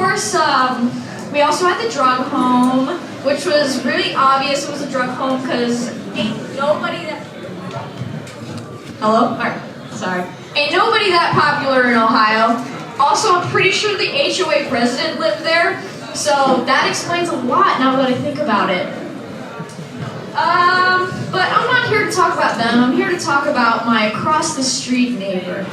course, we also had the drug home, which was really obvious it was a drug home because ain't nobody that... Hello? Alright, sorry. Ain't nobody that popular in Ohio. Also, I'm pretty sure the HOA president lived there, so that explains a lot now that I think about it. But I'm not here to talk about them. I'm here to talk about my across-the-street neighbor.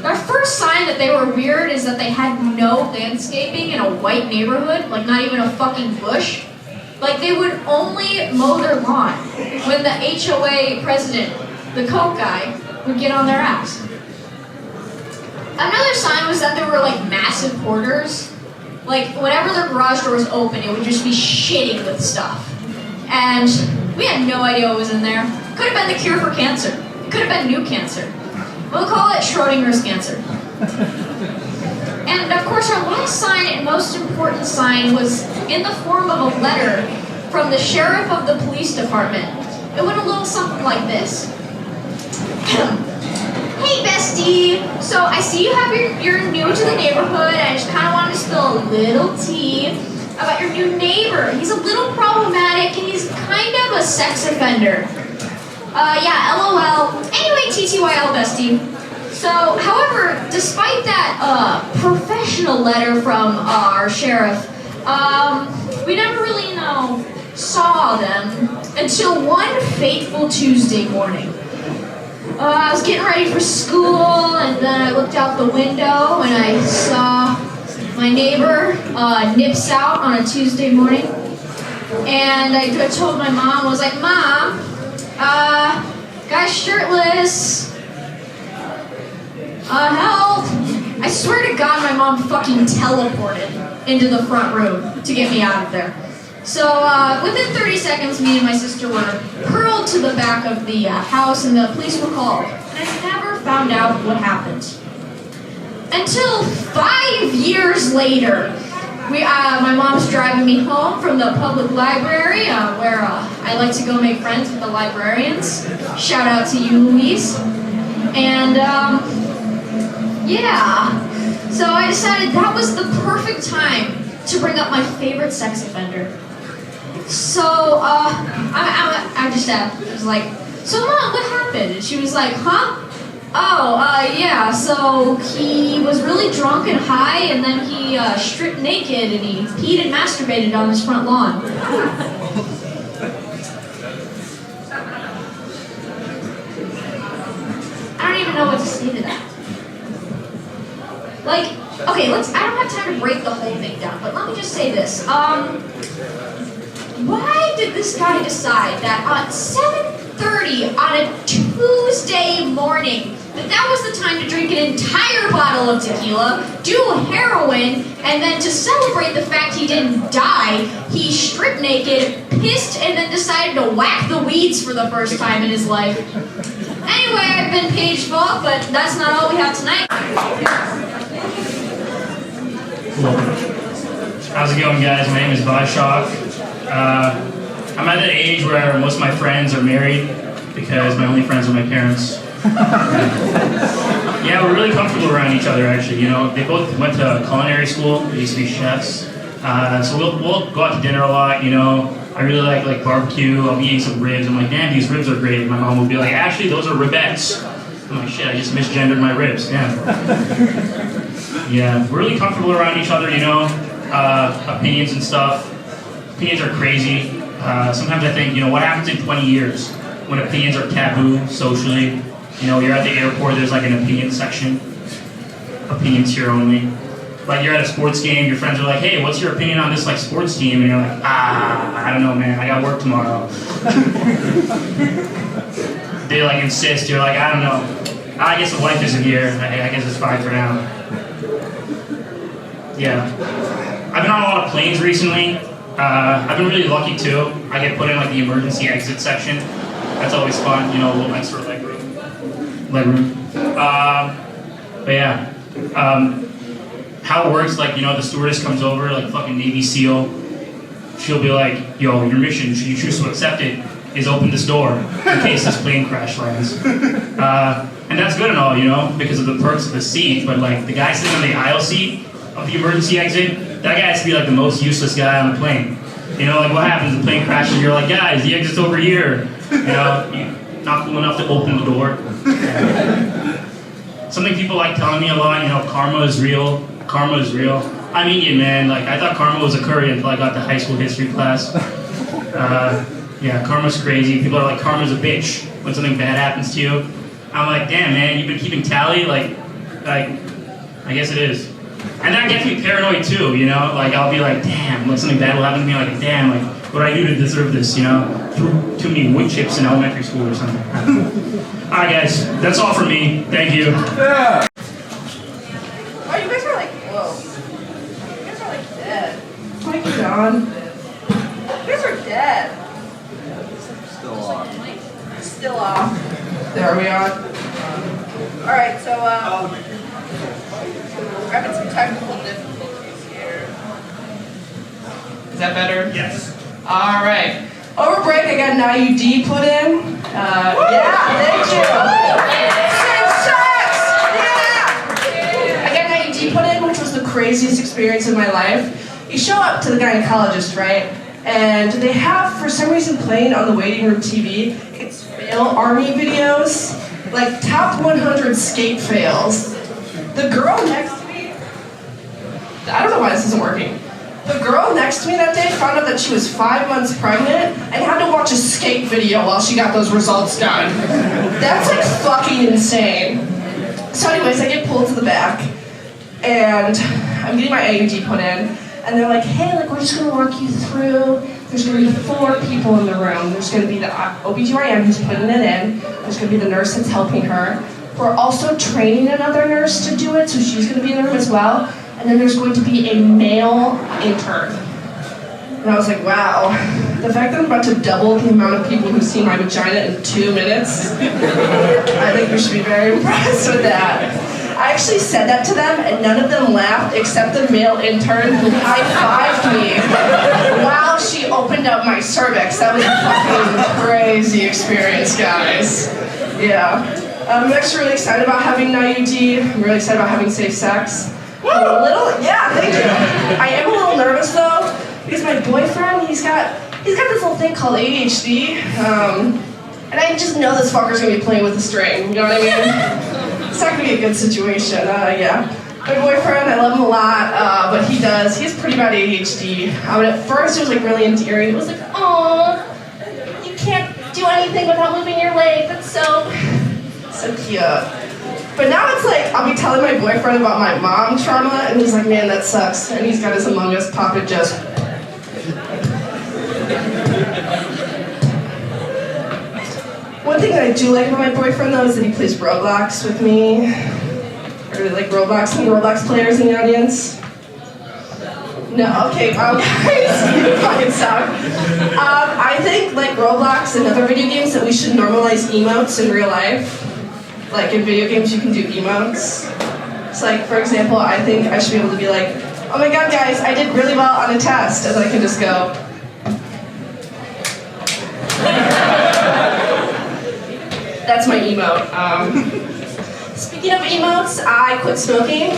Their first sign that they were weird is that they had no landscaping in a white neighborhood, like not even a fucking bush. Like they would only mow their lawn when the HOA president, the coke guy, would get on their ass. Another sign was that there were like massive hoarders. Like whenever their garage door was open, it would just be shitting with stuff. And we had no idea what was in there. Could have been the cure for cancer. It could have been new cancer. We'll call it Schrodinger's cancer. And of course, our last sign and most important sign was in the form of a letter from the sheriff of the police department. It went a little something like this. Hey bestie, so I see you're new to the neighborhood. I just kind of wanted to spill a little tea about your new neighbor. He's a little problematic and he's kind of a sex offender. Yeah, LOL. Anyway, TTYL bestie. So, however, despite that professional letter from our sheriff, we never really, saw them until one fateful Tuesday morning. I was getting ready for school, and then I looked out the window, and I saw my neighbor nips out on a Tuesday morning. And I told my mom, I was like, Mom, guy's shirtless. Help! I swear to God, my mom fucking teleported into the front room to get me out of there. So, within 30 seconds, me and my sister were hurled to the back of the house and the police were called. And I never found out what happened. Until 5 years later, my mom's driving me home from the public library, where I like to go make friends with the librarians. Shout out to you, Louise. And, yeah. So I decided that was the perfect time to bring up my favorite sex offender. So, I just asked, I was like, so Mom, what happened? And she was like, huh? Oh, yeah, so he was really drunk and high, and then he stripped naked, and he peed and masturbated on his front lawn. I don't even know what to say to that. Like, okay, I don't have time to break the whole thing down, but let me just say this. Why did this guy decide that at 7:30 on a Tuesday morning that was the time to drink an entire bottle of tequila, do heroin, and then to celebrate the fact he didn't die, he stripped naked, pissed, and then decided to whack the weeds for the first time in his life? Anyway, I've been Paige Falk, but that's not all we have tonight. How's it going, guys? My name is Vishak. I'm at an age where most of my friends are married because my only friends are my parents. Yeah, we're really comfortable around each other, actually. You know, they both went to culinary school. They used to be chefs. So we'll go out to dinner a lot, you know. I really like barbecue. I'll be eating some ribs. I'm like, damn, these ribs are great. My mom will be like, actually, those are ribettes. I'm like, shit, I just misgendered my ribs. Damn. Yeah, we're really comfortable around each other, you know. Opinions and stuff. Opinions are crazy. Sometimes I think, you know, what happens in 20 years when opinions are taboo socially? You know, you're at the airport, there's like an opinion section. Opinions here only. Like you're at a sports game, your friends are like, hey, what's your opinion on this like sports team? And you're like, I don't know, man, I got work tomorrow. They like insist, you're like, I don't know. I guess the wife isn't here. I guess it's fine for now. Yeah. I've been on a lot of planes recently. I've been really lucky too. I get put in like the emergency exit section. That's always fun, you know, a little extra leg room. But yeah, how it works, like, you know, the stewardess comes over, like fucking Navy SEAL. She'll be like, yo, your mission, should you choose to accept it, is open this door in case this plane crash lands. And that's good and all, you know, because of the perks of the seat, but like the guy sitting on the aisle seat, of the emergency exit, that guy has to be like the most useless guy on the plane. You know, like what happens? The plane crashes, you're like, guys, the exit's over here. You know, you're not cool enough to open the door. Something people like telling me a lot, you know, karma is real. Karma is real. I'm Indian, man. Like, I thought karma was a curry until I got to high school history class. Yeah, karma's crazy. People are like, karma's a bitch when something bad happens to you. I'm like, damn, man, you've been keeping tally? Like, I guess it is. And that gets me paranoid too, you know? Like, I'll be like, damn, like something bad will happen to me. Like, damn, like, what did I do to deserve this, you know? Threw too many wood chips in elementary school or something. Alright, guys, that's all for me. Thank you. Yeah. Oh, you guys are like, whoa. You guys are like dead. Mike John. You guys are dead. Still on. Still off. There we are. Alright, so, we're having some technical difficulties here. Is that better? Yes. Alright. Over break, I got an IUD put in. Yeah, thank you. I got an IUD put in, which was the craziest experience of my life. You show up to the gynecologist, right? And they have, for some reason, playing on the waiting room TV, it's fail army videos, like top 100 skate fails. The girl next to me, I don't know why this isn't working. The girl next to me that day found out that she was 5 months pregnant and had to watch a skate video while she got those results done. That's like fucking insane. So anyways, I get pulled to the back and I'm getting my IUD put in and they're like, hey, like we're just gonna work you through. There's gonna be 4 people in the room. There's gonna be the OBGYN who's putting it in. There's gonna be the nurse that's helping her. We're also training another nurse to do it, so she's gonna be in the room as well. And then there's going to be a male intern. And I was like, wow, the fact that I'm about to double the amount of people who see my vagina in 2 minutes, I think we should be very impressed with that. I actually said that to them, and none of them laughed except the male intern who high-fived me while she opened up my cervix. That was a fucking crazy experience, guys. Yeah. I'm actually really excited about having an IUD. I'm really excited about having safe sex. A little, yeah, thank you. I am a little nervous though, because my boyfriend, he's got this little thing called ADHD, and I just know this fucker's gonna be playing with the string, you know what I mean? It's not gonna be a good situation, yeah. My boyfriend, I love him a lot, but he has pretty bad ADHD. At first it was like really endearing. It was like, oh, you can't do anything without moving your leg, that's so cute. But now it's like, I'll be telling my boyfriend about my mom trauma, and he's like, man, that sucks. And he's got his Among Us puppet just... One thing that I do like about my boyfriend, though, is that he plays Roblox with me. I really like Roblox. Any Roblox players in the audience? No? Okay, guys, you fucking suck. I think, like Roblox and other video games, that we should normalize emotes in real life. Like in video games, you can do emotes. So like, for example, I think I should be able to be like, oh my god, guys, I did really well on a test. And I can just go. That's my emote. Speaking of emotes, I quit smoking.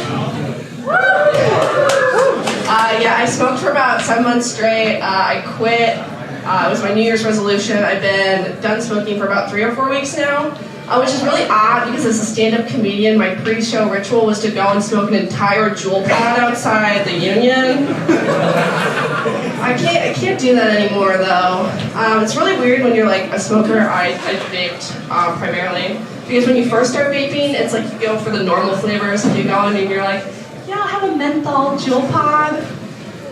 Yeah, I smoked for about 7 months straight. I quit. It was my New Year's resolution. I've been done smoking for about 3 or 4 weeks now. Which is really odd because as a stand-up comedian, my pre-show ritual was to go and smoke an entire Juul pod outside the Union. I can't do that anymore though. It's really weird when you're like a smoker. I vaped primarily because when you first start vaping, it's like you go for the normal flavors and you go in and you're like, yeah, I'll have a menthol Juul pod.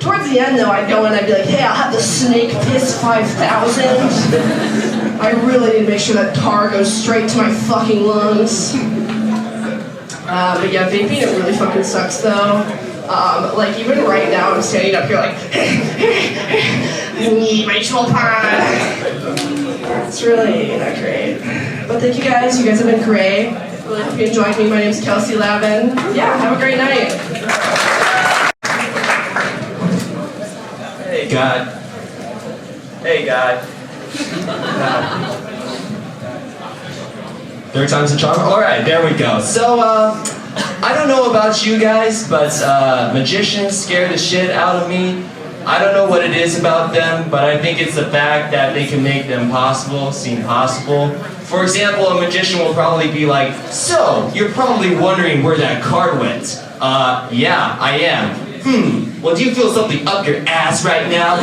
Towards the end though, I'd go in and I'd be like, hey, I'll have the Snake Piss 5000. I really need to make sure that tar goes straight to my fucking lungs. But yeah, vaping, it really fucking sucks though. Like even right now, I'm standing up here like, I need my Juul pod. It's really not great. But thank you guys have been great. Really hope you enjoyed me. My name's Kelsey Lavin. Yeah, have a great night. Hey, God. Hey, God. Third time's a charm? Alright, there we go. So, I don't know about you guys, but magicians scare the shit out of me. I don't know what it is about them, but I think it's the fact that they can make the impossible seem possible. For example, a magician will probably be like, so, you're probably wondering where that card went. Yeah, I am. Well, do you feel something up your ass right now?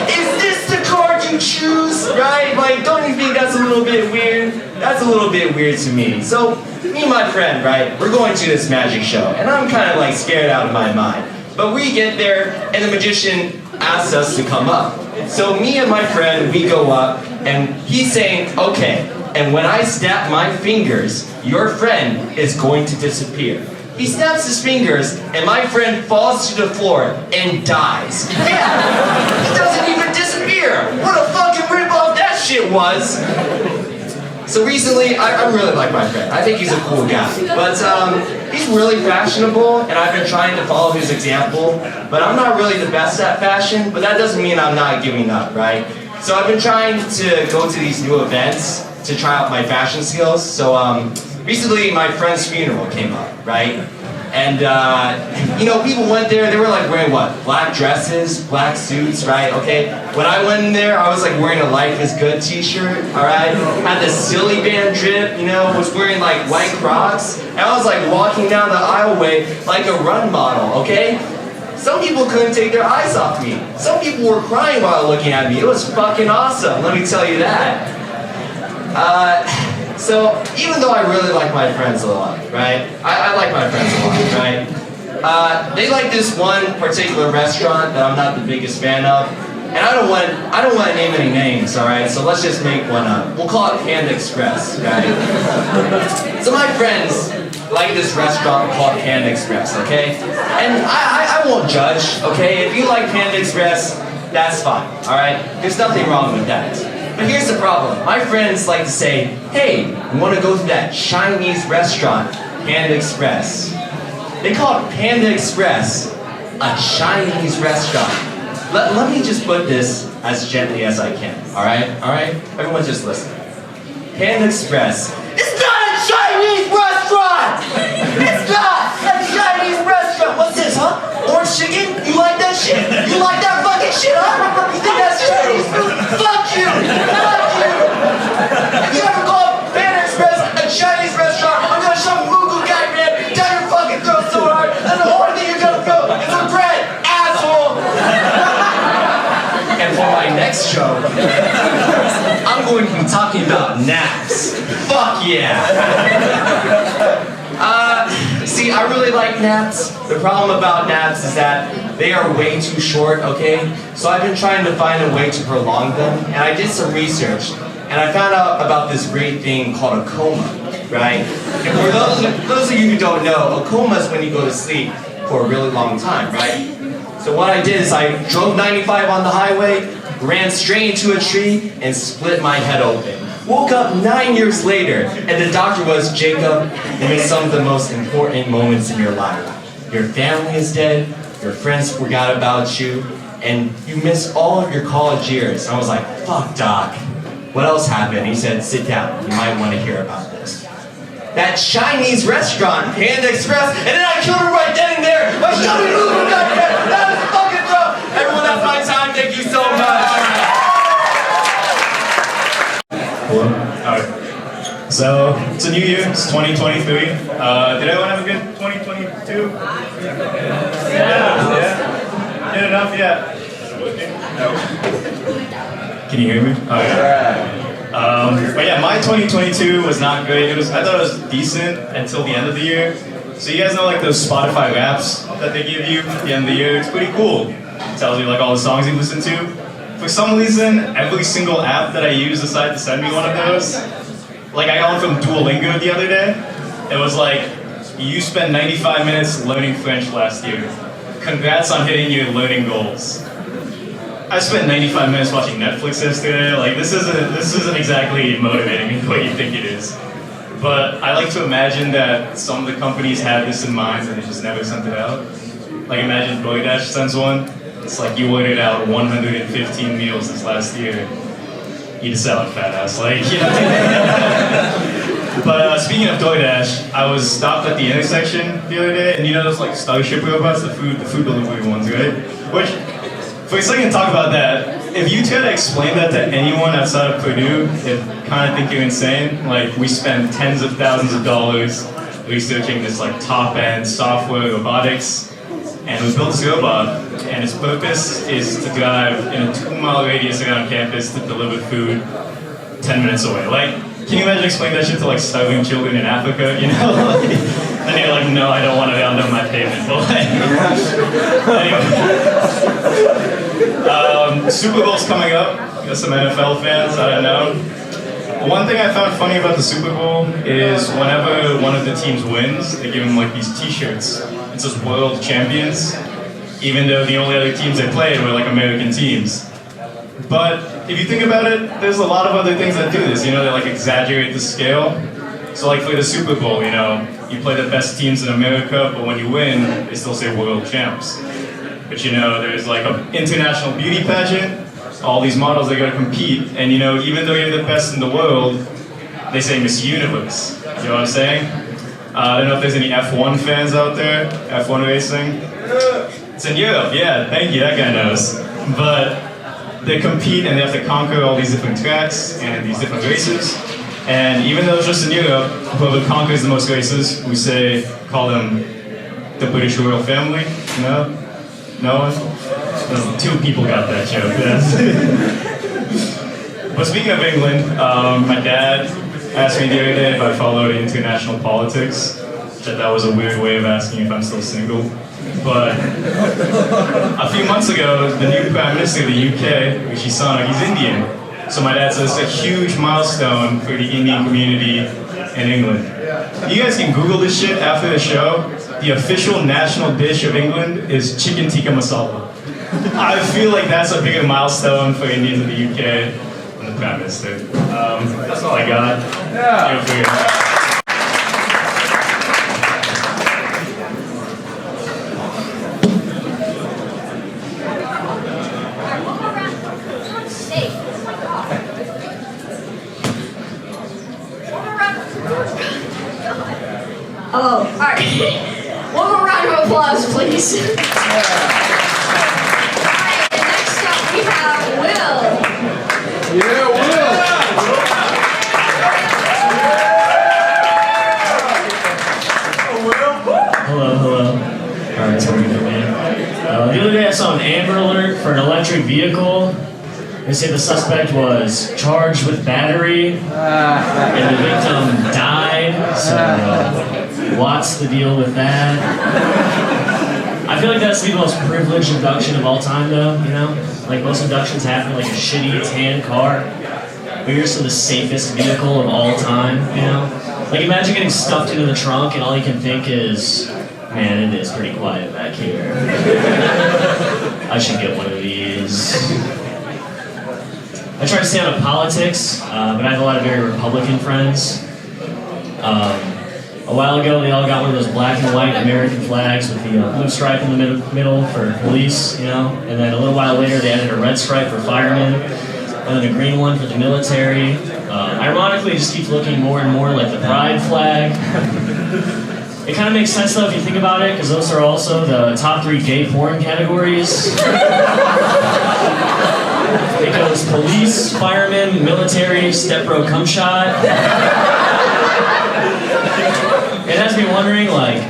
Is this the card you choose? Right? Like, don't you think that's a little bit weird? That's a little bit weird to me. So, me and my friend, right, we're going to this magic show, and I'm kind of like scared out of my mind. But we get there, and the magician asks us to come up. So me and my friend, we go up, and he's saying, okay, and when I snap my fingers, your friend is going to disappear. He snaps his fingers, and my friend falls to the floor and dies. Yeah, he doesn't even disappear. What a fucking ripoff that shit was. So recently, I really like my friend. I think he's a cool guy. But he's really fashionable, and I've been trying to follow his example. But I'm not really the best at fashion, but that doesn't mean I'm not giving up, right? So I've been trying to go to these new events to try out my fashion skills. So recently, my friend's funeral came up, right? And, you know, people went there, they were like wearing what? Black dresses, black suits, right? Okay? When I went in there, I was like wearing a Life is Good t-shirt, alright? Had the silly band drip, you know, was wearing like white Crocs. And I was like walking down the aisleway like a run model, okay? Some people couldn't take their eyes off me. Some people were crying while looking at me. It was fucking awesome, let me tell you that. So, even though I really like my friends a lot, right? I like my friends a lot, right? They like this one particular restaurant that I'm not the biggest fan of. And I don't want to name any names, alright? So let's just make one up. We'll call it Panda Express, right? So my friends like this restaurant called Panda Express, okay? And I won't judge, okay? If you like Panda Express, that's fine, alright? There's nothing wrong with that. But here's the problem. My friends like to say, hey, we want to go to that Chinese restaurant, Panda Express. They call it Panda Express, a Chinese restaurant. Let me just put this as gently as I can, alright? Alright? Everyone just listen. Panda Express. It's not a Chinese restaurant! It's not a Chinese restaurant! What's this, huh? Orange chicken? You like that shit? You like that fucking shit, huh? You think that's Chinese food? Fuck you! Fuck you! If you ever call Panda Express a Chinese restaurant, I'm gonna shove a Mugu guy, man, down your fucking throat so hard, and the only thing you're gonna feel is regret, asshole! And for my next show, I'm going to be talking about naps. Fuck yeah! See, I really like naps. The problem about naps is that they are way too short, okay? So I've been trying to find a way to prolong them, and I did some research, and I found out about this great thing called a coma, right? And for those of you who don't know, a coma is when you go to sleep for a really long time, right? So what I did is I drove 95 on the highway, ran straight into a tree, and split my head open. Woke up 9 years later, and the doctor was, Jacob, you missed some of the most important moments in your life. Your family is dead, your friends forgot about you, and you missed all of your college years. I was like, fuck, doc. What else happened? He said, sit down, you might want to hear about this. That Chinese restaurant, Panda Express, and then I killed her right then and there. I shot her in the goddamn. That was fucking rough. Everyone, that's my time. Thank you so much. Hello. Alright. So, it's a new year, it's 2023. Did everyone have a good 2022? Yeah? Good enough? Yeah. No. Can you hear me? But yeah, my 2022 was not great. I thought it was decent until the end of the year. So you guys know like those Spotify raps that they give you at the end of the year? It's pretty cool. It tells you like all the songs you listen to. For some reason, every single app that I use decided to send me one of those. Like I got one from Duolingo the other day. It was like, you spent 95 minutes learning French last year. Congrats on hitting your learning goals. I spent 95 minutes watching Netflix yesterday. Like this isn't exactly motivating the way you think it is. But I like to imagine that some of the companies had this in mind and they just never sent it out. Like imagine DoorDash sends one. It's like you ordered out 115 meals this last year. eat a salad, fat ass. Like, you know. But speaking of DoorDash, I was stopped at the intersection the other day, and you know those like Starship robots, the food delivery ones, right? Which, for a second, talk about that. If you try to explain that to anyone outside of Purdue, they kind of think you're insane. Like, we spend tens of thousands of dollars researching this like top-end software robotics, and we built this robot, and its purpose is to drive in a 2-mile radius around campus to deliver food 10 minutes away. Like, can you imagine explaining that shit to like starving children in Africa, you know? And you're like, no, I don't want it out on my pavement, but like, anyway. Super Bowl's coming up. Got some NFL fans, I don't know. One thing I found funny about the Super Bowl is whenever one of the teams wins, they give them like these t-shirts. It says world champions, even though the only other teams they played were like American teams. But if you think about it, there's a lot of other things that do this, you know, they like exaggerate the scale. So like for the Super Bowl, you know, you play the best teams in America, but when you win, they still say world champs. But you know, there's like an international beauty pageant, all these models that gotta compete, and you know, even though you're the best in the world, they say Miss Universe. You know what I'm saying? I don't know if there's any F1 fans out there, F1 racing. It's in Europe, yeah, thank you, that guy knows. But they compete and they have to conquer all these different tracks and these different races. And even though it's just in Europe, whoever conquers the most races, we call them the British royal family. No? No one? 2 people got that joke. But speaking of England, my dad asked me the other day if I followed international politics, which I thought was a weird way of asking if I'm still single. But a few months ago, the new Prime Minister of the UK, Rishi Sunak, he's Indian. So my dad says it's a huge milestone for the Indian community in England. You guys can Google this shit after the show. The official national dish of England is chicken tikka masala. I feel like that's a bigger milestone for Indians in the UK than the Prime Minister. That's all I got. Yeah. Hello. All right. One more round of applause, please. All right. And next up we have Will. Yeah, Will. Hello. Alright, that's what we're doing, man. The other day I saw an Amber Alert for an electric vehicle. They say the suspect was charged with battery, and the victim died, so what's the deal with that? I feel like that's the most privileged abduction of all time, though, you know? Like, most abductions happen in like a shitty tan car. But yours is the safest vehicle of all time, you know? Like, imagine getting stuffed into the trunk and all you can think is, man, it is pretty quiet back here. I should get one of these. I try to stay out of politics, but I have a lot of very Republican friends. A while ago, they all got one of those black and white American flags with the blue stripe in the middle for police, you know? And then a little while later, they added a red stripe for firemen, and then a green one for the military. Ironically, it just keeps looking more and more like the pride flag. It kind of makes sense, though, if you think about it, because those are also the top 3 gay porn categories. It goes police, firemen, military, step-bro cum shot. It has me wondering, like,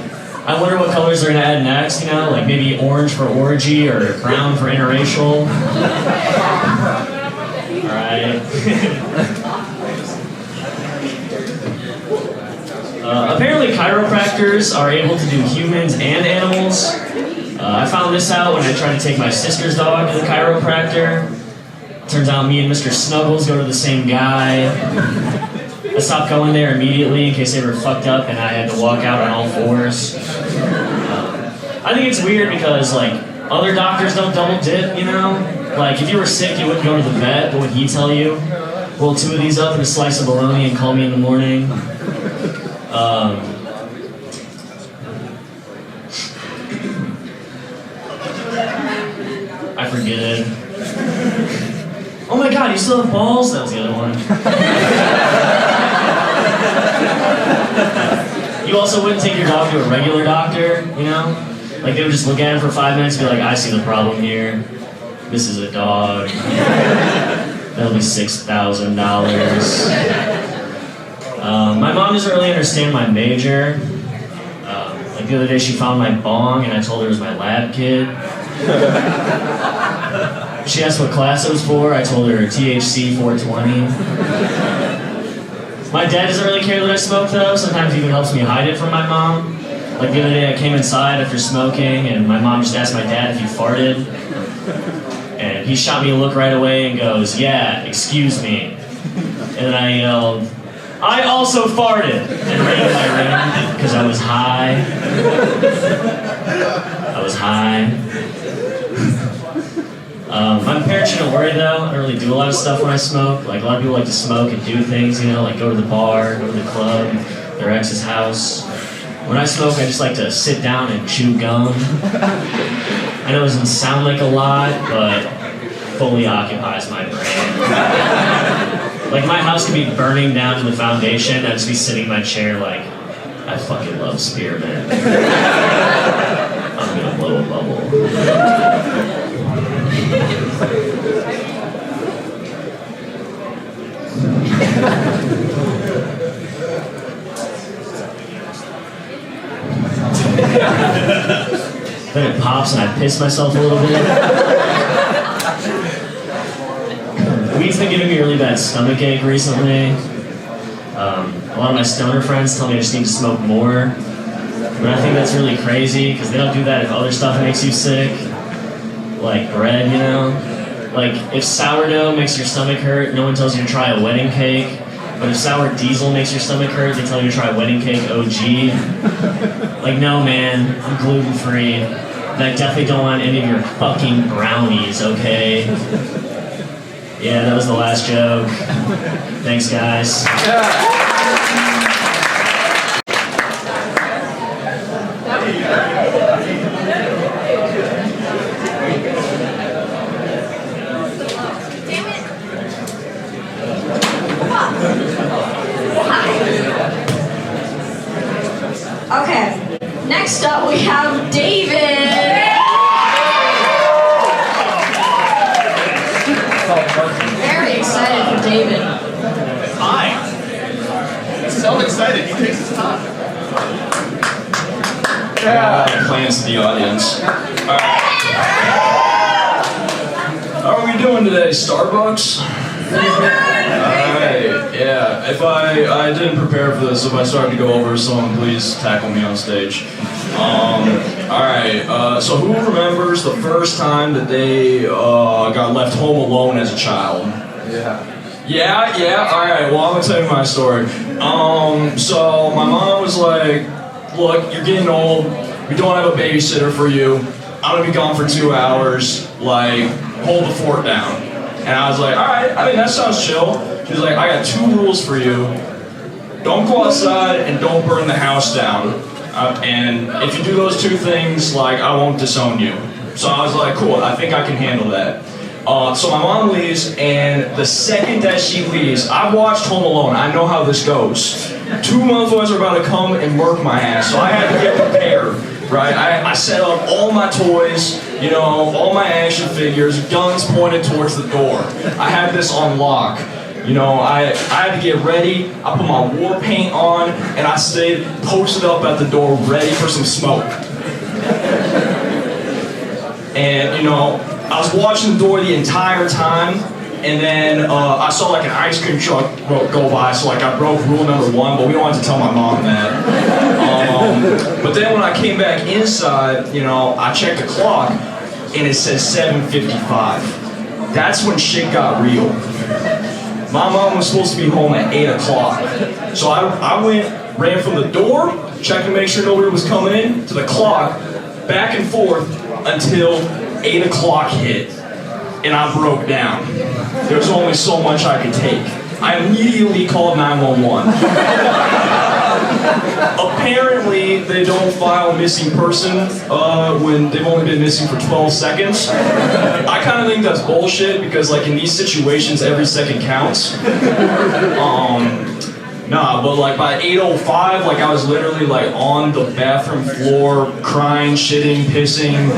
I wonder what colors they're gonna add next, you know? Like maybe orange for orgy or brown for interracial. Alright. Apparently chiropractors are able to do humans and animals. I found this out when I tried to take my sister's dog to the chiropractor. Turns out me and Mr. Snuggles go to the same guy. I stopped going there immediately in case they were fucked up and I had to walk out on all 4s. I think it's weird because, like, other doctors don't double dip, you know? Like, if you were sick, you wouldn't go to the vet, but would he tell you, roll 2 of these up in a slice of bologna and call me in the morning? I forget it. Oh my god, you still have balls? That was the other one. You also wouldn't take your dog to a regular doctor, you know? Like they would just look at him for 5 minutes and be like, I see the problem here. This is a dog. That'll be $6,000. My mom doesn't really understand my major. Like the other day she found my bong and I told her it was my lab kit. She asked what class it was for, I told her THC 420. My dad doesn't really care that I smoke though, sometimes he even helps me hide it from my mom. Like the other day I came inside after smoking and my mom just asked my dad if he farted. And he shot me a look right away and goes, yeah, excuse me. And then I yelled, I also farted! And ran to my room because I was high. I was high. My parents shouldn't worry though. I don't really do a lot of stuff when I smoke. Like a lot of people like to smoke and do things, you know, like go to the bar, go to the club, their ex's house. When I smoke, I just like to sit down and chew gum. I know it doesn't sound like a lot, but fully occupies my brain. Like my house could be burning down to the foundation, I'd just be sitting in my chair like, I fucking love spearmint. I'm gonna blow a bubble. Then it pops and I piss myself a little bit. Weed's been giving me a really bad stomach ache recently. A lot of my stoner friends tell me I just need to smoke more. But I think that's really crazy because they don't do that if other stuff makes you sick. Like bread, you know? Like if sourdough makes your stomach hurt, no one tells you to try a wedding cake. But if sour diesel makes your stomach hurt, they tell you to try wedding cake OG. Like, no man, I'm gluten-free. And I definitely don't want any of your fucking brownies, okay? Yeah, that was the last joke. Thanks, guys. Okay, next up we have David. Very excited for David. Hi. So excited. He takes his time. Plans to the audience. All right. How are we doing today? Starbucks? Alright, yeah. If I didn't prepare for this, if I started to go over someone, please tackle me on stage. Alright, so who remembers the first time that they got left home alone as a child? Yeah, alright, well I'm gonna tell you my story. So my mom was like, look, you're getting old, we don't have a babysitter for you, I'm gonna be gone for 2 hours, like, hold the fort down. And I was like, alright, I mean that sounds chill. She was like, I got 2 rules for you. Don't go outside and don't burn the house down. And if you do those 2 things, like, I won't disown you. So I was like, cool, I think I can handle that. So my mom leaves, and the second that she leaves, I've watched Home Alone, I know how this goes. 2 motherfuckers are about to come and murk my ass, so I had to get prepared, right? I set up all my toys, you know, all my action figures, guns pointed towards the door. I had this on lock. You know, I had to get ready, I put my war paint on, and I stayed posted up at the door ready for some smoke. And, you know, I was watching the door the entire time, and then I saw like an ice cream truck go by, so like I broke rule number 1, but we don't have to tell my mom that. But then when I came back inside, you know, I checked the clock, and it says 7:55. That's when shit got real. My mom was supposed to be home at 8 o'clock. So I ran from the door, checked to make sure nobody was coming in, to the clock, back and forth until 8 o'clock hit. And I broke down. There was only so much I could take. I immediately called 911. Apparently, they don't file missing person when they've only been missing for 12 seconds. I kind of think that's bullshit because, like, in these situations, every second counts. Nah, but like by 8:05, like I was literally like on the bathroom floor, crying, shitting, pissing,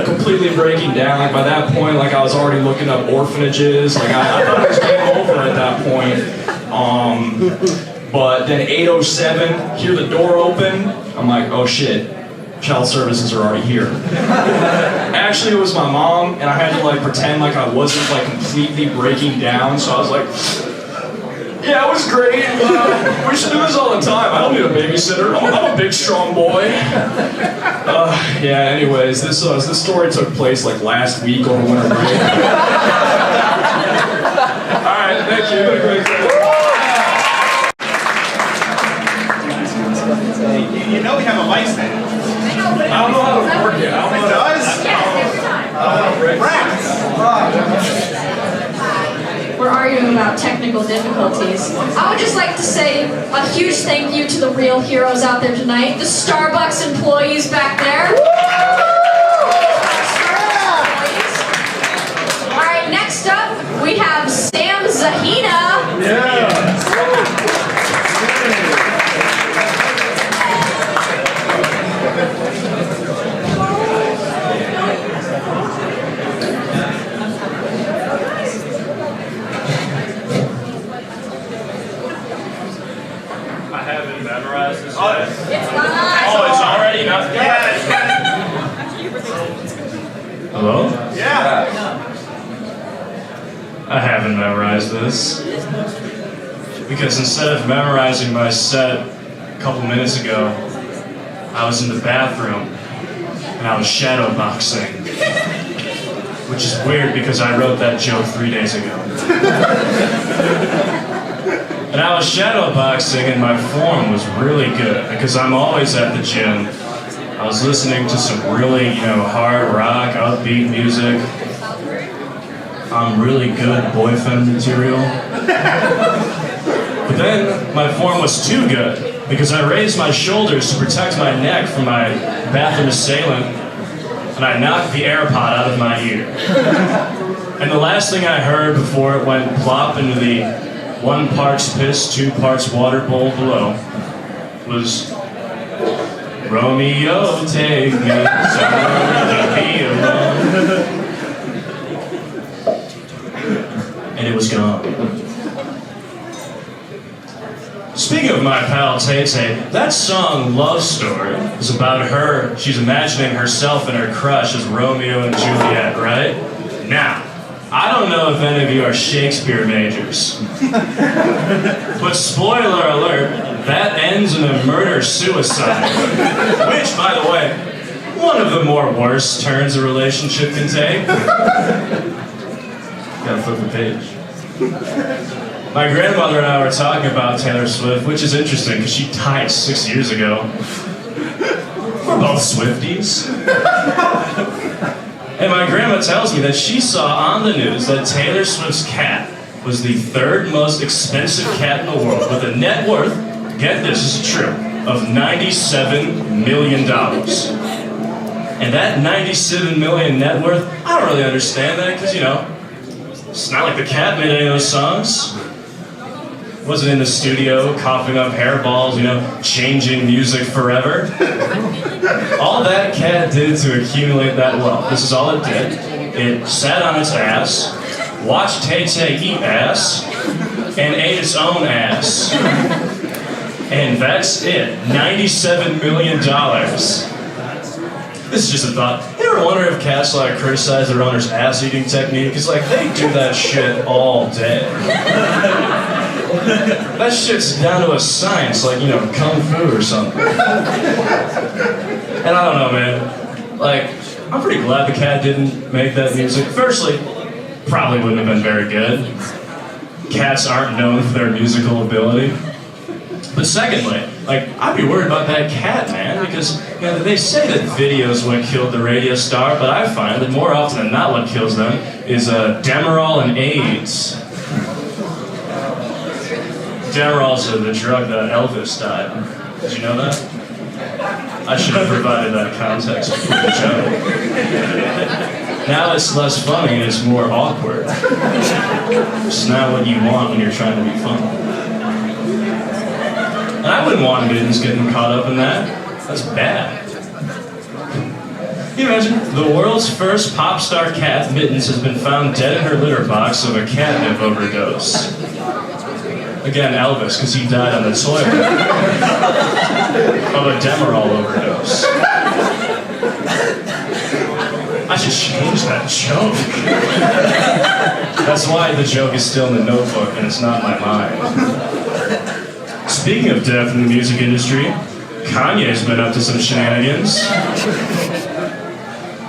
completely breaking down. Like by that point, like I was already looking up orphanages. Like I thought it was game over at that point. But then 8:07, hear the door open. I'm like, oh shit, child services are already here. Actually, it was my mom, and I had to like pretend like I wasn't like completely breaking down. So I was like, yeah, it was great. We should do this all the time. I don't need a babysitter. I'm a big, strong boy. Yeah. Anyways, this story took place like last week over winter break. All right, thank you. You know we have a mic stand. I don't know how to work it. I don't know. It does? Yes, every time. We're arguing about technical difficulties. I would just like to say a huge thank you to the real heroes out there tonight, the Starbucks employees back there. All right, next up we have Sam Zahina. Yeah. Memorize this yet? It's live. Oh, it's already not. Yeah. Hello? Yeah. I haven't memorized this. Because instead of memorizing my set a couple minutes ago, I was in the bathroom and I was shadowboxing. Which is weird because I wrote that joke 3 days ago. And I was shadowboxing and my form was really good because I'm always at the gym. I was listening to some really, hard rock, upbeat music. I'm really good boyfriend material. But then my form was too good because I raised my shoulders to protect my neck from my bathroom assailant and I knocked the AirPod out of my ear. And the last thing I heard before it went plop into the 1 part's piss, 2 parts water bowl below was Romeo, take me somewhere to be alone. And it was gone. Speaking of my pal Tay Tay, that song Love Story is about her. She's imagining herself and her crush as Romeo and Juliet, right? Now, I don't know if any of you are Shakespeare majors, but spoiler alert, that ends in a murder-suicide, which, by the way, one of the more worst turns a relationship can take. Gotta flip the page. My grandmother and I were talking about Taylor Swift, which is interesting because she died 6 years ago. We're both Swifties. And my grandma tells me that she saw on the news that Taylor Swift's cat was the 3rd most expensive cat in the world with a net worth, get this, this is true, of $97 million. And that $97 million net worth, I don't really understand that because, it's not like the cat made any of those songs. Wasn't in the studio coughing up hairballs, changing music forever. All that cat did to accumulate that wealth, this is all it did. It sat on its ass, watched Tay-Tay eat ass, and ate its own ass. And that's it. $97 million. This is just a thought. You ever wonder if cats criticize their owner's ass-eating technique? Because they do that shit all day. That shit's down to a science, kung fu or something. And I don't know, man. I'm pretty glad the cat didn't make that music. Firstly, probably wouldn't have been very good. Cats aren't known for their musical ability. But secondly, I'd be worried about that cat, man, because they say that video's what killed the radio star, but I find that more often than not what kills them is Demerol and AIDS. Demerol's the drug that Elvis died. Did you know that? I should have provided that context for the joke. Now it's less funny and it's more awkward. It's not what you want when you're trying to be funny. And I wouldn't want mittens getting caught up in that. That's bad. Can you imagine? The world's first pop star cat, Mittens, has been found dead in her litter box of a catnip overdose. Again, Elvis, because he died on the toilet of a Demerol overdose. I should change that joke. That's why the joke is still in the notebook and it's not in my mind. Speaking of death in the music industry, Kanye's been up to some shenanigans.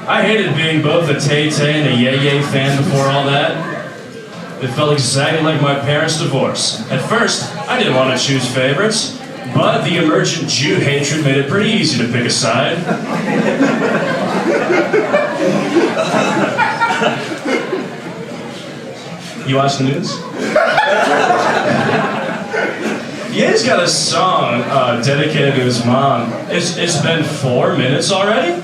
I hated being both a Tay-Tay and a Ye-Ye fan before all that. It felt exactly like my parents' divorce. At first, I didn't want to choose favorites, but the emergent Jew hatred made it pretty easy to pick a side. You watch the news? Ye's got a song dedicated to his mom. It's been 4 minutes already?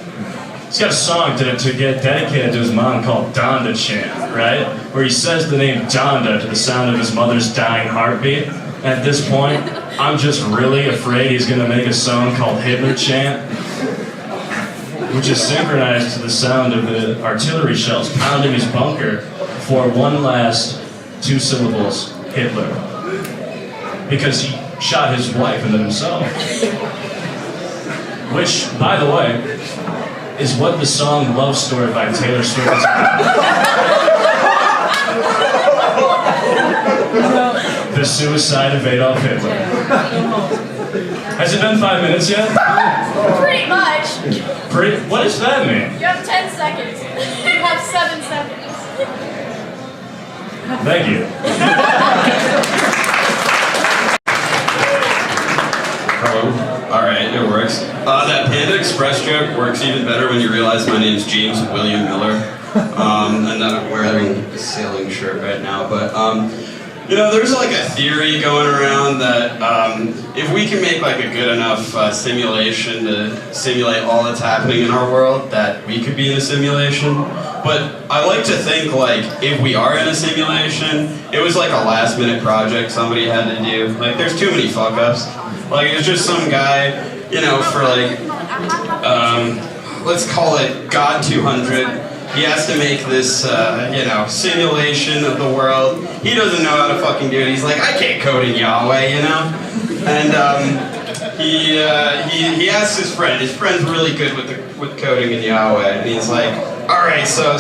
He's got a song to get dedicated to his mom called Donda Chant, right? Where he says the name Donda to the sound of his mother's dying heartbeat. And at this point, I'm just really afraid he's gonna make a song called Hitler Chant, which is synchronized to the sound of the artillery shells pounding his bunker for one last 2 syllables, Hitler. Because he shot his wife and then himself. Which, by the way, is what the song Love Story by Taylor Swift is about. The suicide of Adolf Hitler. Has it been 5 minutes yet? Pretty much. What does that mean? You have 10 seconds. You have 7 seconds. Thank you. Alright, it works. That Panda Express joke works even better when you realize my name's James William Miller. And that I'm wearing a sailing shirt right now. But, you know, there's like a theory going around that if we can make like a good enough simulation to simulate all that's happening in our world, that we could be in a simulation. But I like to think like if we are in a simulation, it was like a last minute project somebody had to do. Like there's too many fuck ups. Like it's just some guy, you know, for like, let's call it God 200. He has to make this, you know, simulation of the world. He doesn't know how to fucking do it. He's like, I can't code in Yahweh, you know? And he asks his friend. His friend's really good with coding in Yahweh. And he's like, all right, so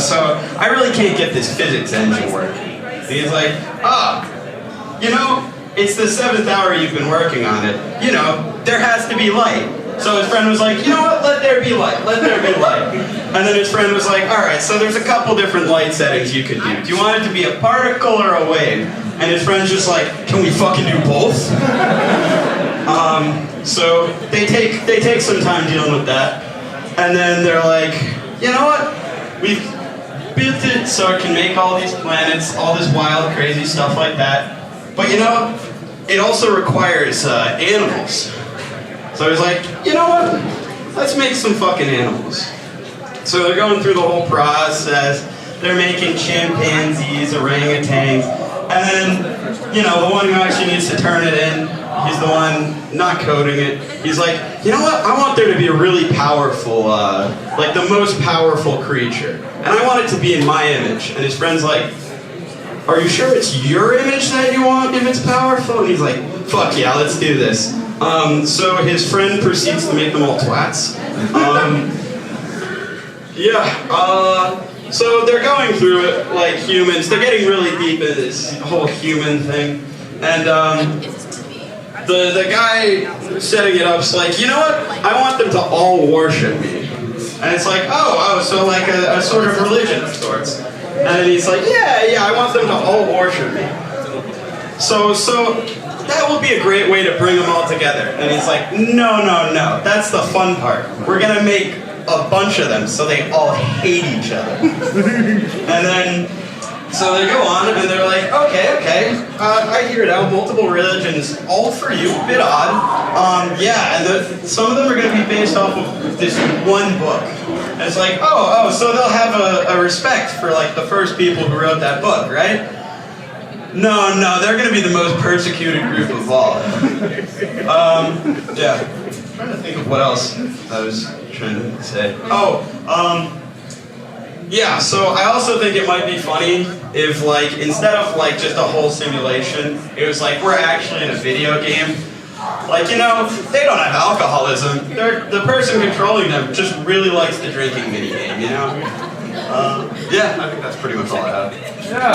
I really can't get this physics engine working. And he's like, you know, it's the 7th hour you've been working on it. You know, there has to be light. So his friend was like, you know what, let there be light, let there be light. And then his friend was like, all right, so there's a couple different light settings you could do. Do you want it to be a particle or a wave? And his friend's just like, can we fucking do both? So they take some time dealing with that. And then they're like, you know what, we've built it so it can make all these planets, all this wild, crazy stuff like that. But you know, it also requires animals. So he's like, you know what? Let's make some fucking animals. So they're going through the whole process. They're making chimpanzees, orangutans, and then, you know, the one who actually needs to turn it in, he's the one not coding it. He's like, you know what? I want there to be a really powerful, like the most powerful creature. And I want it to be in my image. And his friend's like, are you sure it's your image that you want if it's powerful? And he's like, fuck yeah, let's do this. So his friend proceeds to make them all twats. So they're going through it like humans. They're getting really deep into this whole human thing. And the guy setting it up is like, you know what? I want them to all worship me. And it's like, oh, so like a sort of religion of sorts. And he's like, yeah, I want them to all worship me. So that will be a great way to bring them all together. And he's like, no, that's the fun part. We're gonna make a bunch of them so they all hate each other. And then, so they go on and they're like, okay, I hear it out. Multiple religions, all for you. A bit odd. Yeah, and some of them are going to be based off of this one book. And it's like, so they'll have a respect for like the first people who wrote that book, right? No, they're going to be the most persecuted group of all. Yeah. I'm trying to think of what else I was trying to say. Yeah, so I also think it might be funny if, like, instead of, like, just a whole simulation, it was like, we're actually in a video game. Like, you know, they don't have alcoholism. The person controlling them just really likes the drinking minigame, you know? Yeah, I think that's pretty much all I have. Yeah.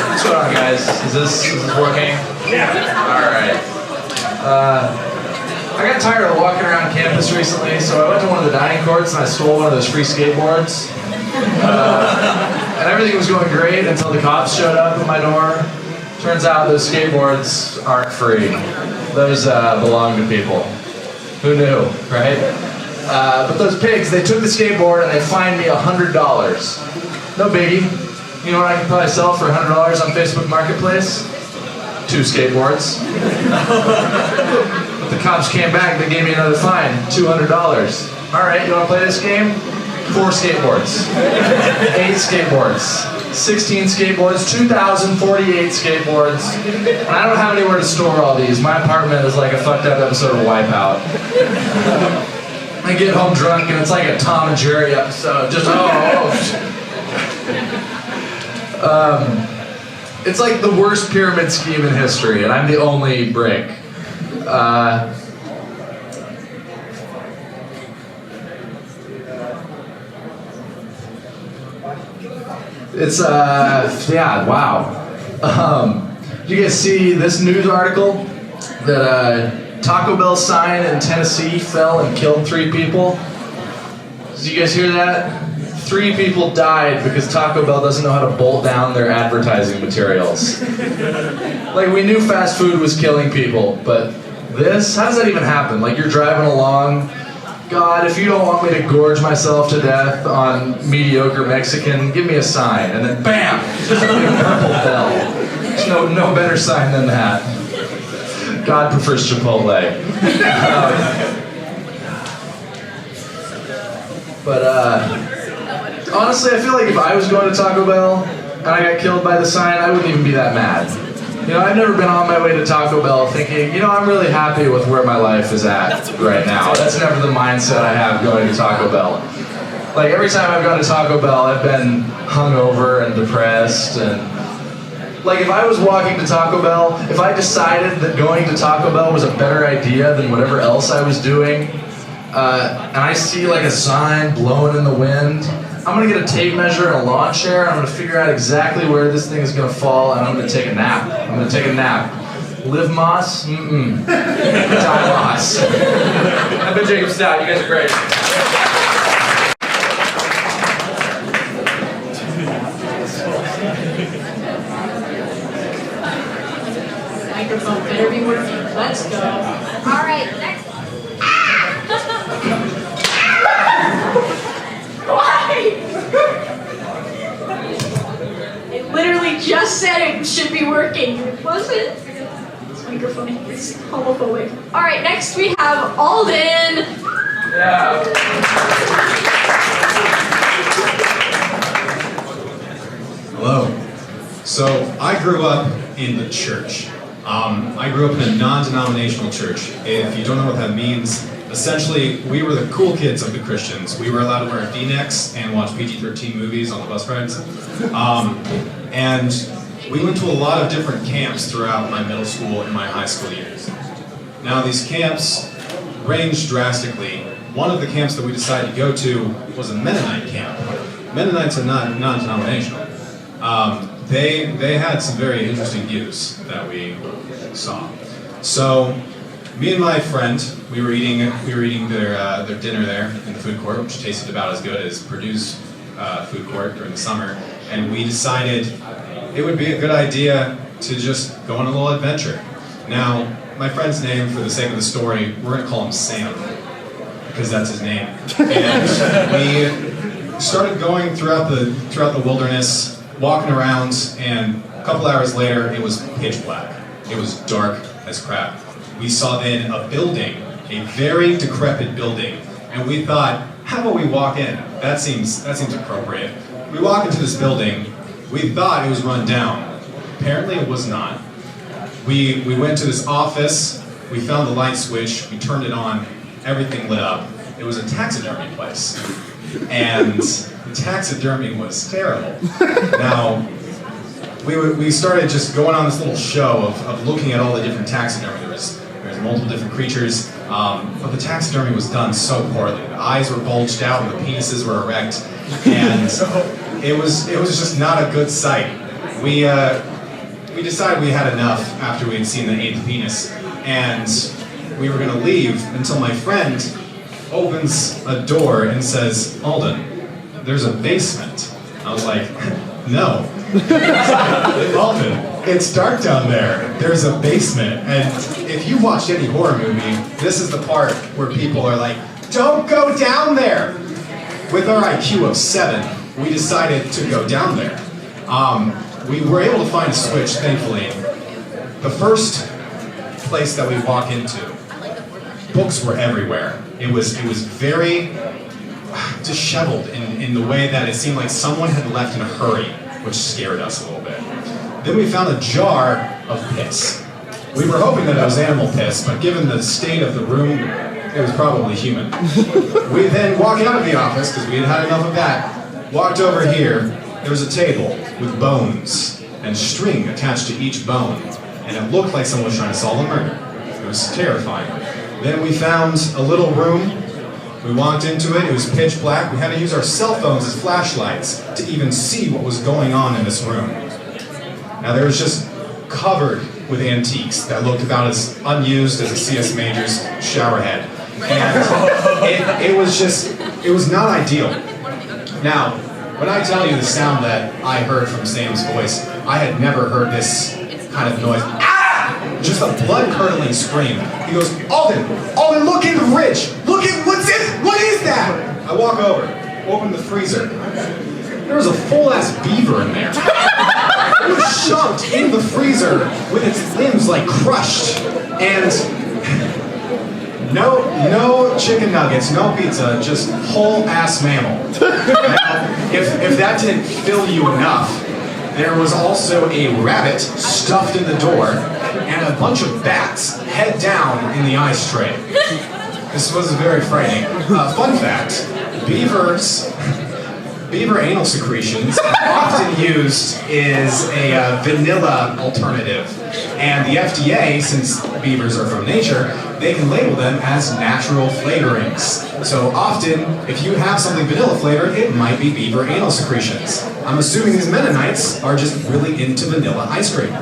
What's going on, guys? Is this working? Yeah. All right. I got tired of walking around campus recently, so I went to one of the dining courts and I stole one of those free skateboards. And everything was going great until the cops showed up at my door. Turns out those skateboards aren't free. Those belong to people. Who knew, right? But those pigs, they took the skateboard and they fined me $100. No biggie. You know what I can probably sell for $100 on Facebook Marketplace? 2 skateboards. But the cops came back, they gave me another fine, $200. Alright, you wanna play this game? 4 skateboards. 8 skateboards. 16 skateboards, 2,048 skateboards. And I don't have anywhere to store all these. My apartment is like a fucked up episode of Wipeout. I get home drunk and it's like a Tom and Jerry episode. Just, it's like the worst pyramid scheme in history, and I'm the only brick. Yeah, wow. Did you guys see this news article that Taco Bell sign in Tennessee fell and killed 3 people? Did you guys hear that? 3 people died because Taco Bell doesn't know how to bolt down their advertising materials. Like, we knew fast food was killing people, but this? How does that even happen? Like, you're driving along, God, if you don't want me to gorge myself to death on mediocre Mexican, give me a sign. And then BAM! Just a big purple bell. There's no better sign than that. God prefers Chipotle. Honestly, I feel like if I was going to Taco Bell and I got killed by the sign, I wouldn't even be that mad. You know, I've never been on my way to Taco Bell thinking, you know, I'm really happy with where my life is at right now. That's never the mindset I have going to Taco Bell. Like, every time I've gone to Taco Bell, I've been hungover and depressed. And like, if I was walking to Taco Bell, if I decided that going to Taco Bell was a better idea than whatever else I was doing, and I see like a sign blowing in the wind, I'm gonna get a tape measure and a lawn chair, and I'm gonna figure out exactly where this thing is gonna fall, and I'm gonna take a nap. Live Moss? Mm-mm. Die Moss. I've been Jacob Stout, you guys are great. Microphone better be working. Let's go. All right, next. Why? It literally just said it should be working. It wasn't. This microphone is homophobic. All right, next we have Alden. Yeah. Hello. So I grew up in the church. I grew up in a non-denominational church. If you don't know what that means, essentially we were the cool kids of the Christians. We were allowed to wear V-necks and watch PG-13 movies on the bus rides. And we went to a lot of different camps throughout my middle school and my high school years. Now these camps ranged drastically. One of the camps that we decided to go to was a Mennonite camp. Mennonites are not non-denominational. They had some very interesting views that we saw. So, me and my friend, we were eating their dinner there in the food court, which tasted about as good as Purdue's food court during the summer, and we decided it would be a good idea to just go on a little adventure. Now, my friend's name, for the sake of the story, we're gonna call him Sam, because that's his name. And we started going throughout the wilderness. walking around, and a couple hours later, it was pitch black. It was dark as crap. We saw then a building, a very decrepit building, and we thought, how about we walk in? That seems appropriate. We walk into this building. We thought it was run down. Apparently, it was not. We went to this office. We found the light switch. We turned it on. Everything lit up. It was a taxidermy place, and the taxidermy was terrible. Now, we started just going on this little show of looking at all the different taxidermy. There was multiple different creatures, but the taxidermy was done so poorly. The eyes were bulged out and the penises were erect, and it was just not a good sight. We decided we had enough after we had seen the 8th penis, and we were gonna leave until my friend opens a door and says, "Alden, there's a basement." I was like, "No." "Alden, it's dark down there. There's a basement." And if you watched any horror movie, this is the part where people are like, "Don't go down there." With our IQ of 7, we decided to go down there. We were able to find a switch, thankfully. The first place that we walk into, books were everywhere. It was very disheveled in the way that it seemed like someone had left in a hurry, which scared us a little bit. Then we found a jar of piss. We were hoping that it was animal piss, but given the state of the room, it was probably human. We then walked out of the office, because we had had enough of that, walked over here. There was a table with bones and string attached to each bone, and it looked like someone was trying to solve a murder. It was terrifying. Then we found a little room. We walked into it. It was pitch black. We had to use our cell phones as flashlights to even see what was going on in this room. Now, there was just covered with antiques that looked about as unused as a C.S. Major's shower head. And it was not ideal. Now, when I tell you the sound that I heard from Sam's voice, I had never heard this kind of noise. Ah! Just a blood-curdling scream. He goes, "Alden, look in the fridge! Look at, what is that?" I walk over, open the freezer. There was a full-ass beaver in there. It was shoved in the freezer with its limbs like crushed. And no chicken nuggets, no pizza, just whole-ass mammal. Now, if that didn't fill you enough, there was also a rabbit stuffed in the door and a bunch of bats head down in the ice tray. This was very frightening. Fun fact, beaver anal secretions often used is a vanilla alternative. And the FDA, since beavers are from nature, they can label them as natural flavorings. So often, if you have something vanilla flavored, it might be beaver anal secretions. I'm assuming these Mennonites are just really into vanilla ice cream.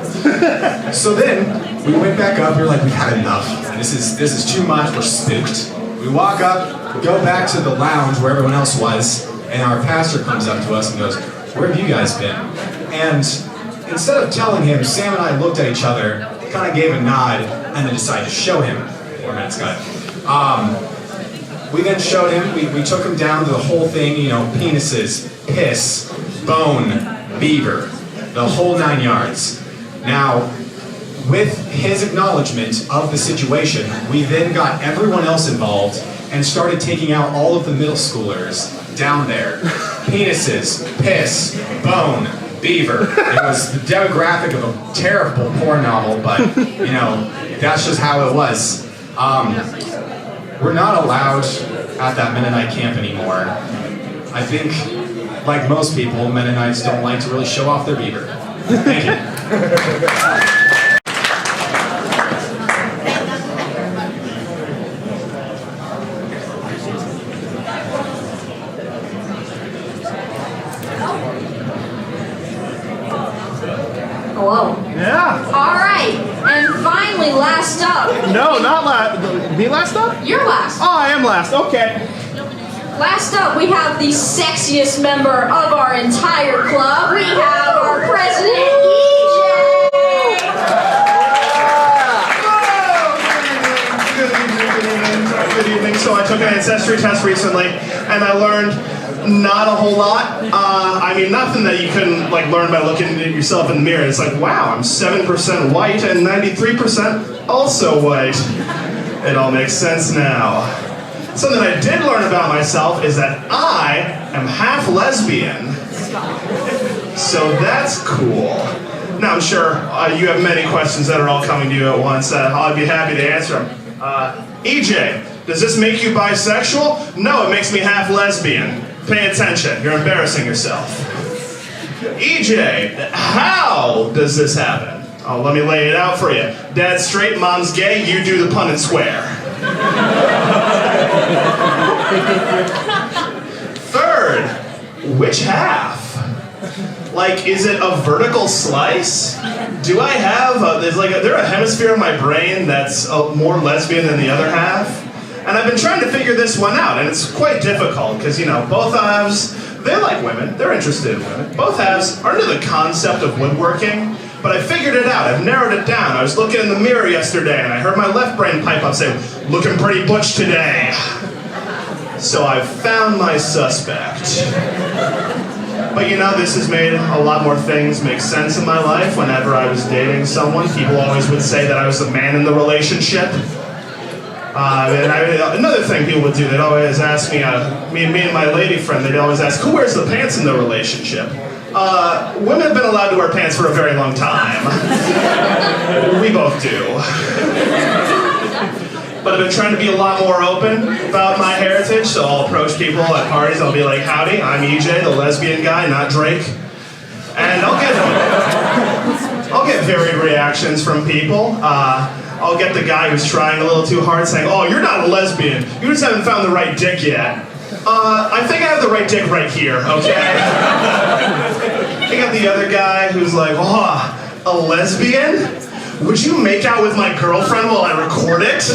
So then, we went back up, we were like, we've had enough. This is too much, we're spooked. We walk up, we go back to the lounge where everyone else was, and our pastor comes up to us and goes, "Where have you guys been?" And instead of telling him, Sam and I looked at each other, kind of gave a nod, and then decided to show him. 4 minutes, got it. We then showed him, we took him down to the whole thing, penises, piss, bone, beaver, the whole 9 yards. Now, with his acknowledgement of the situation, we then got everyone else involved and started taking out all of the middle schoolers down there. Penises, piss, bone, beaver. It was the demographic of a terrible porn novel, but, that's just how it was. We're not allowed at that Mennonite camp anymore. I think, like most people, Mennonites don't like to really show off their beaver. Thank you. Hello. Yeah. All right. And finally, last up. No, not last. Me last up? You're last. Oh, I am last. Okay. Last up, we have the sexiest member of our entire club. We have our president, Good evening. So I took an ancestry test recently, and I learned Not a whole lot. I mean, nothing that you couldn't like learn by looking at yourself in the mirror. It's like, wow, I'm 7% white and 93% also white. It all makes sense now. Something I did learn about myself is that I am half lesbian. So that's cool. Now, I'm sure you have many questions that are all coming to you at once. I'd be happy to answer them. EJ, does this make you bisexual? No, it makes me half lesbian. Pay attention, you're embarrassing yourself. EJ, how does this happen? Oh, let me lay it out for you. Dad's straight, mom's gay, you do the Punnett square. Third, which half? Like, is it a vertical slice? Do I have, is there a hemisphere of my brain that's more lesbian than the other half? And I've been trying to figure this one out, and it's quite difficult, because, you know, both halves, they like women, they're interested in women. Both halves are into the concept of woodworking, but I figured it out, I've narrowed it down. I was looking in the mirror yesterday, and I heard my left brain pipe up saying, looking pretty butch today. So I've found my suspect. But you know, this has made a lot more things make sense in my life. Whenever I was dating someone, people always would say that I was the man in the relationship. Another thing people would do, they'd always ask me, me and my lady friend, they'd always ask, who wears the pants in the relationship? Women have been allowed to wear pants for a very long time. We both do. But I've been trying to be a lot more open about my heritage, so I'll approach people at parties, I'll be like, howdy, I'm EJ, the lesbian guy, not Drake. And I'll get varied reactions from people. I'll get the guy who's trying a little too hard saying, oh, you're not a lesbian, you just haven't found the right dick yet. I think I have the right dick right here, okay? I got the other guy who's like, oh, a lesbian? Would you make out with my girlfriend while I record it?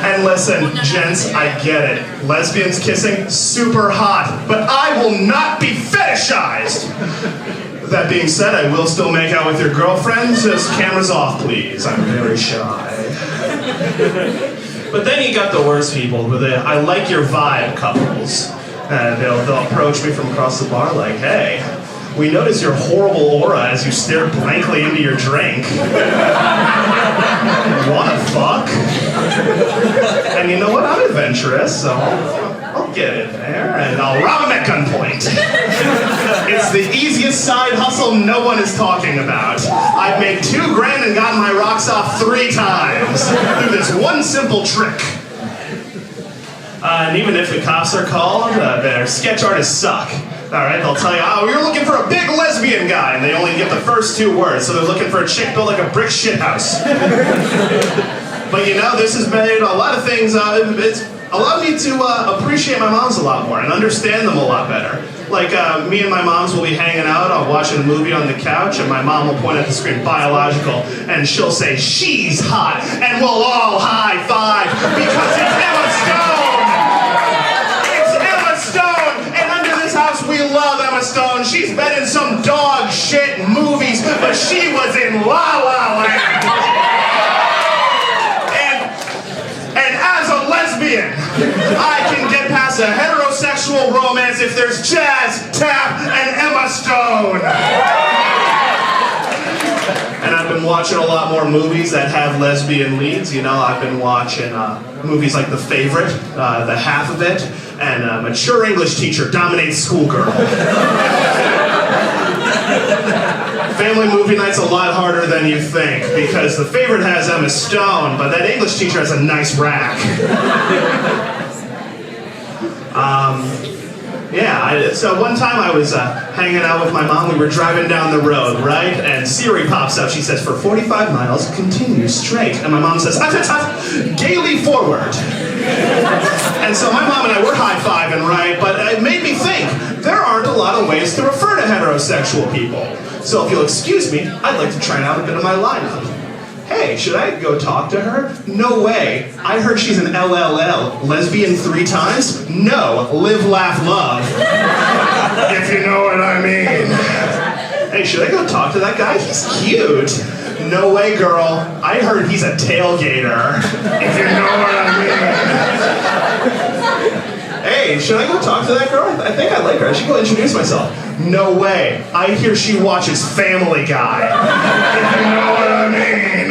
And listen, gents, I get it. Lesbians kissing, super hot, but I will not be fetishized. That being said, I will still make out with your girlfriend. Just cameras off, please. I'm very shy. But then you got the worst people, with the I like your vibe couples. They'll approach me from across the bar like, hey, we notice your horrible aura as you stare blankly into your drink. Wanna fuck? And you know what? I'm adventurous, so I'll get in there and I'll rob him at gunpoint. It's the easiest side hustle no one is talking about. I've made $2,000 and gotten my rocks off 3 times through this one simple trick. And even if the cops are called, their sketch artists suck. Alright, they'll tell you, oh, we were looking for a big lesbian guy, and they only get the first 2 words, so they're looking for a chick built like a brick shithouse. But you know, this has made a lot of things, it's allowed me to appreciate my moms a lot more and understand them a lot better. Like, me and my moms will be hanging out, I'll watch a movie on the couch, and my mom will point at the screen, biological, and she'll say, she's hot, and we'll all high five, because it's Emma Stone! We love Emma Stone. She's been in some dog shit movies, but she was in La La Land. And as a lesbian, I can get past a heterosexual romance if there's jazz, tap, and Emma Stone. And I've been watching a lot more movies that have lesbian leads. You know, I've been watching movies like The Favorite, The Half of It, and a mature English teacher dominates schoolgirl. Family movie night's a lot harder than you think, because The Favorite has Emma Stone, but that English teacher has a nice rack. So one time I was hanging out with my mom, we were driving down the road, right? And Siri pops up, she says, for 45 miles, continue straight. And my mom says, gaily forward. And so my mom and I were high-fiving, right? But it made me think, there aren't a lot of ways to refer to heterosexual people. So if you'll excuse me, I'd like to try out a bit of my lineup. Hey, should I go talk to her? No way. I heard she's an LLL. Lesbian 3 times? No. Live, laugh, love. If you know what I mean. Hey, should I go talk to that guy? He's cute. No way, girl. I heard he's a tailgater. If you know what I mean. Hey, Paige. Should I go talk to that girl? I think I like her. I should go introduce myself. No way. I hear she watches Family Guy. If you know what I mean.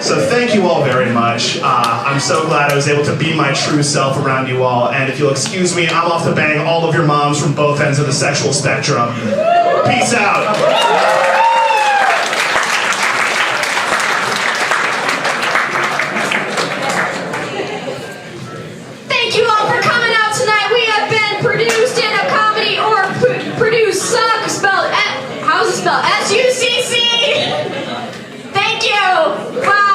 So thank you all very much. I'm so glad I was able to be my true self around you all. And if you'll excuse me, I'm off to bang all of your moms from both ends of the sexual spectrum. Peace out. Thank you all for coming out tonight. We have been Purdue Stand-Up Comedy, or Purdue Suck, spelled how's it spelled? SUCC. Thank you. Bye.